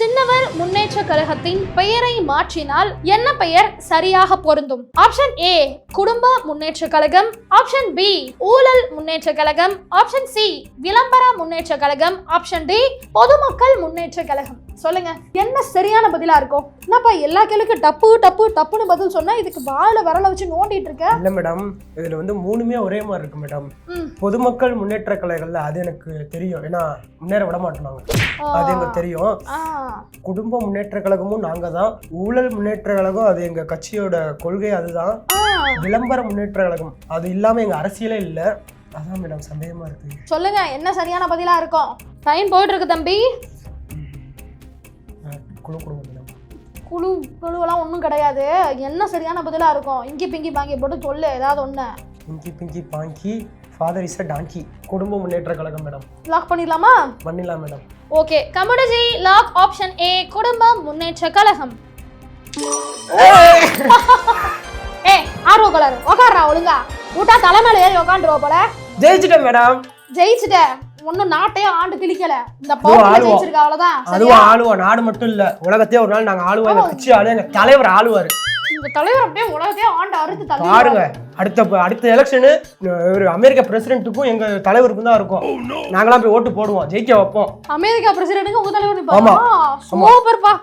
சின்னவர் முன்னேற்ற கழகத்தின் பெயரை மாற்றினால் என்ன பெயர் சரியாக பொருந்தும்? Option A Kudumba Munnetra Kazhagam, option B ஊழல் முன்னேற்ற கழகம், ஆப்ஷன் சி விளம்பர முன்னேற்ற கழகம், ஆப்ஷன் டி பொதுமக்கள் முன்னேற்ற கழகம். சொல்லுங்க, என்ன சரியான பதிலா இருக்கும்? என்னப்பா எல்லா கேள்விக்கும் டப்பு டப்பு டப்புன்னு பதில் சொன்னா இதுக்கு வாயில வரல வச்சு நோண்டிட்டு இருக்க? இல்ல மேடம், இதுல வந்து மூணுமே ஒரே மாதிரி இருக்கு மேடம். பொதுமக்கள் முன்னேற்ற கழகங்கள்ல அது எனக்கு தெரியும், ஏன்னா முன்னேற விட மாட்டோம், அது எங்களுக்கு தெரியும். குடும்ப முன்னேற்ற கழகமும் நாங்க தான். ஊழல் முன்னேற்ற கழகம் அது எங்க கட்சியோட கொள்கை, அதுதான். விளம்பர முன்னேற்ற கழகம் அது இல்லாம எங்க அரசியலே இல்ல. அதான் மேடம் சந்தேகமா இருக்கு. சொல்லுங்க, என்ன சரியான பதிலா இருக்கும்? டைம் போயிட்டு இருக்கு தம்பி. குழு குழு மேடம். குழுவெல்லாம் ஒன்றும் கிடையாது. என்ன சரியான பதிலா இருக்கும்? இங்கி பிங்கி பாங்கி போட்டு சொல்லு ஏதாவது ஒண்ணு. Inky pinky ponky father is a donkey. Kudumba Munnetra Kazhagam madam. Lock பண்ணிடலாமா? பண்ணிடலாம் madam. Okay, community lock option A Kudumba Munnetra கழகம். ஆர்வ கலர் உக்காடுறா ஒழுங்கா. ஊட்டா தலைமையில ஏறி உக்காண்டுருவ போல. ஜெயிச்சிட்டேன் மேடம். ஜெயிச்சுட்ட. ஒன்னும் நாட்டையே ஆண்டு கிளிக்கல. இந்த பவுடர்ல ஜெயிச்சிருக்க அவ்வளவுதான். அதுவும் ஆளுவோம். நாடு மட்டும் இல்ல, உலகத்தையே ஒரு நாள் நாங்க ஆளுவோம். எங்க கட்சி ஆளு, எங்க தலைவர் ஆளுவாரு. உங்க தலைவர் அப்படியே உலகத்தையே ஆண்டு அறுத்து தள்ளி பாருங்க. அடுத்த எலெக்ஷனு அமெரிக்கா பிரசிடென்ட்டுக்கும் எங்க தலைவருக்கும் தான் இருக்கும். நாங்களாம் போய் ஓட்டு போடுவோம், ஜெயிக்க வைப்போம். அமெரிக்கா பிரசிடென்ட்டுக்கு உங்க தலைவர் நிப்பாங்க. சூப்பர்ப்பா.